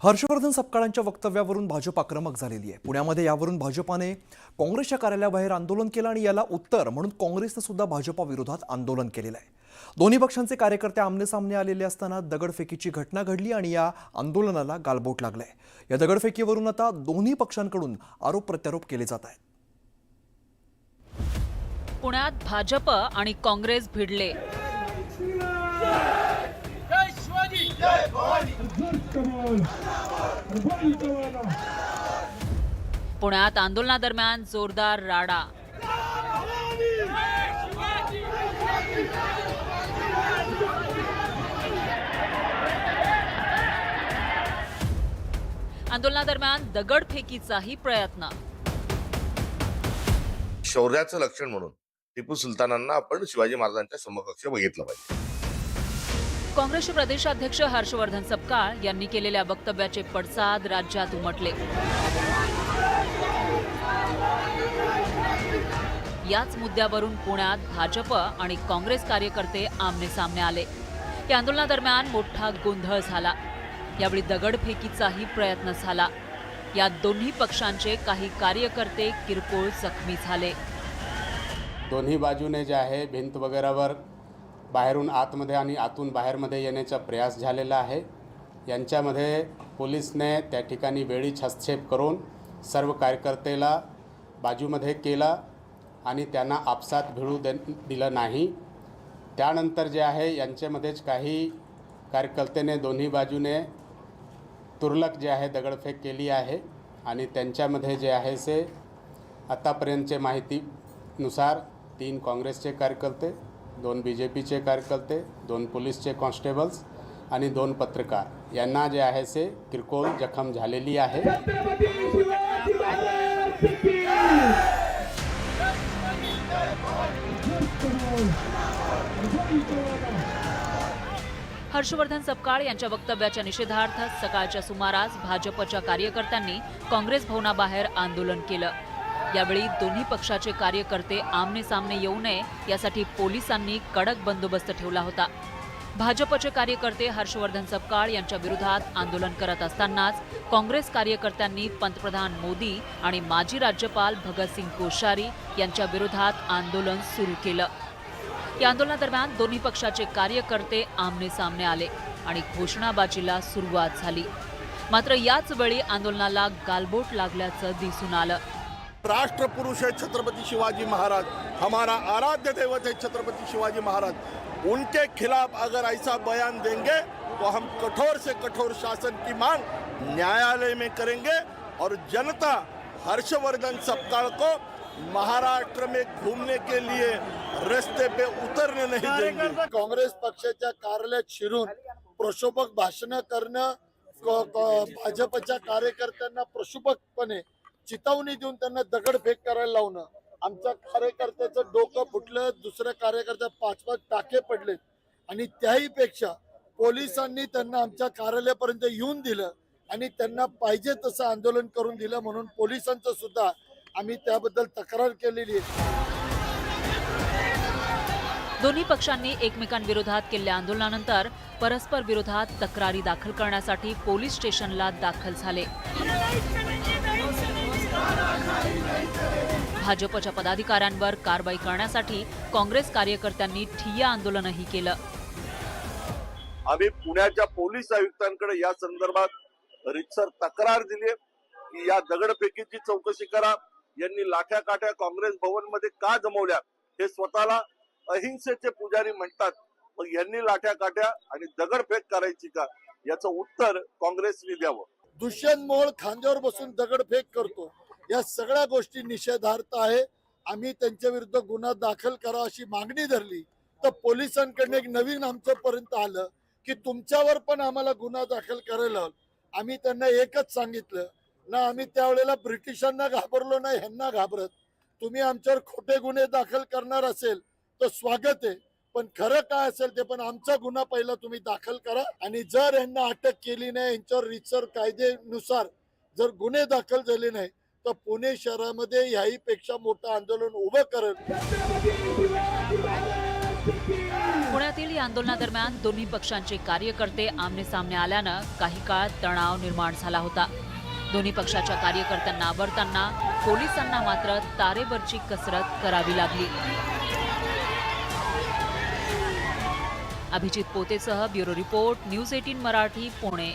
हर्षवर्धन सपकाळांच्या वक्तव्यावरून भाजप आक्रमक झालेली आहे। पुण्यामध्ये यावरून भाजपाने काँग्रेसच्या कार्यालयाबाहेर आंदोलन केलं आणि याला उत्तर म्हणून काँग्रेसने सुद्धा भाजपा विरोधात आंदोलन केलेलं आहे। दोन्ही पक्षांचे कार्यकर्ते आमनेसामने आलेले असताना दगडफेकीची घटना घडली आणि या आंदोलनाला गालबोट लागलंय। या दगडफेकीवरून आता दोन्ही पक्षांकडून आरोप प्रत्यारोप केले जात आहेत। पुण्यात भाजप आणि काँग्रेस भिडले। पुण्यात आंदोलनादरम्यान जोरदार राडा। आंदोलनादरम्यान दगडफेकीचाही प्रयत्न। शौर्याचं लक्षण म्हणून टिपू सुलतानांना आपण शिवाजी महाराजांच्या समकक्ष बघितलं पाहिजे। काँग्रेसचे प्रदेशाध्यक्ष हर्षवर्धन सपकाळ यांनी केलेल्या वक्तव्याचे पडसाद राज्यात उमटले। याच मुद्द्यावरून पुण्यात भाजप आणि काँग्रेस कार्यकर्ते आमनेसामने आले। या आंदोलनादरम्यान मोठा गोंधळ झाला। यावेळी दगडफेकीचाही प्रयत्न झाला। या दोन्ही पक्षांचे काही कार्यकर्ते किरकोळ जखमी झाले। दोन्ही बाजूने जे आहे भिंत वगैरेवर बाहेरून आतमध्ये आणि आतून बाहेरमध्ये येण्याचा प्रयास झालेला आहे। यांच्यामध्ये पोलिसने त्या ठिकाणी वेळीच हस्तक्षेप करून सर्व कार्यकर्त्याला बाजूमध्ये केला आणि त्यांना आपसात भिडू दिलं नाही। त्यानंतर जे आहे यांच्यामध्येच काही कार्यकर्त्याने दोन्ही बाजूने तुरळक जे आहे दगडफेक केली आहे आणि त्यांच्यामध्ये जे आहे से आतापर्यंतच्या माहितीनुसार 3 काँग्रेसचे कार्यकर्ते, 2 BJPचे कार्यकर्ते, 2 पोलीसचे कॉन्स्टेबल्स आणि 2 पत्रकार यांना जे आहे से किरकोळ जखम झालेली आहे। हर्षवर्धन सपकाळ यांच्या वक्तव्याच्या निषेधार्थ सकाळच्या सुमारास भाजपच्या कार्यकर्त्यांनी काँग्रेस भवनाबाहेर आंदोलन केलं। यावेळी दोन्ही पक्षाचे कार्यकर्ते आमनेसामने येऊ नये यासाठी पोलिसांनी कडक बंदोबस्त ठेवला होता। भाजपचे कार्यकर्ते हर्षवर्धन सपकाळ यांच्या विरोधात आंदोलन करत असतानाच काँग्रेस कार्यकर्त्यांनी पंतप्रधान मोदी आणि माजी राज्यपाल भगतसिंग कोश्यारी यांच्या विरोधात आंदोलन सुरू केलं। या आंदोलनादरम्यान दोन्ही पक्षाचे कार्यकर्ते आमनेसामने आले आणि घोषणाबाजीला सुरुवात झाली। मात्र याच वेळी आंदोलनाला गालबोट लागल्याचं दिसून आलं। राष्ट्रपुरुष है छत्रपति शिवाजी महाराज, हमारा आराध्य दैवत है छत्रपति शिवाजी महाराज। उनके खिलाफ अगर ऐसा बयान देंगे तो हम कठोर से कठोर शासन की मांग न्यायालय में करेंगे और जनता हर्षवर्धन सपकाळ को महाराष्ट्र में घूमने के लिए रस्ते पे उतरने नहीं देंगे। काँग्रेस पक्षाच्या कार्यालयात शिरून प्रक्षोभक भाषण करणं, भाजपच्या कार्यकर्त्यांना प्रक्षोभकपणे चितावणी देऊन त्यांना दगडफेक करायला लावणं, आमच्या कार्यकर्त्याचं डोकं फुटलं, दुसऱ्या कार्यकर्त्या 5-5 टाके पडले आणि त्याही पेक्षा पोलिसांनी त्यांना आमच्या कार्यालयापर्यंत येऊन दिलं आणि त्यांना पाहिजे तसं आंदोलन करून दिलं। म्हणून पोलिसांचं सुद्धा आम्ही त्याबद्दल तक्रार केलेली आहे। दोन्ही पक्षांनी एकमेकांविरोधात केलेल्या आंदोलनानंतर परस्पर विरोधात तक्रारी दाखल करण्यासाठी पोलीस स्टेशनला दाखल झाले। भाजपच्या पदाधिकाऱ्यांवर कारवाई करण्यासाठी काँग्रेस कार्यकर्त्यांनी ठिय्या आंदोलनही केलं। आम्ही पुण्याच्या पोलीस आयुक्तांकडे या संदर्भात रितसर तक्रार दिली की या दगडफेकीची चौकशी करा। यांनी लाठ्या काठ्या काँग्रेस भवन मध्ये का जमवल्या? हे स्वतःला अहिंसेचे पुजारी म्हणतात, मग यांनी लाठ्या काठ्या आणि दगडफेक करायची का? याचं उत्तर काँग्रेसने द्यावं। दुष्यंत मोळ खांद्यावर बसून दगडफेक करतो, या सगळ्या गोष्टी निषेधार्थ आहे। आम्ही त्यांच्या विरुद्ध गुन्हा दाखल करा अशी मागणी धरली तर पोलिसांकडून एक नवीन आमच्यापर्यंत आलं की तुमच्यावर पण आम्हाला गुन्हा दाखल करायला। आम्ही त्यांना एकच सांगितलं ना, आम्ही त्यावेळेला ब्रिटिशांना घाबरलो नाही, ह्यांना घाबरत। तुम्ही आमच्यावर खोटे गुन्हे दाखल करणार असेल तर स्वागत आहे, पण खरं काय असेल ते पण आमचा गुन्हा पहिला तुम्ही दाखल करा आणि जर यांना अटक केली नाही, यांच्यावर रितसर कायद्यानुसार जर गुन्हे दाखल झाले नाही तर पुणे शहरामध्ये याही पेक्षा मोठं आंदोलन उभं करेल। पुण्यातील दहशतवादी आंदोलनादरम्यान दोन्ही पक्षांचे कार्यकर्ते आमनेसामने आल्यानं काही काळ तणाव निर्माण झाला होता. दोन्ही पक्षाच्या कार्यकर्त्यांना आवरताना पोलिसांना मात्र तारेवरची कसरत करावी लागली. अभिजित पोतेसह bureau report, news 18 Marathi, Pune.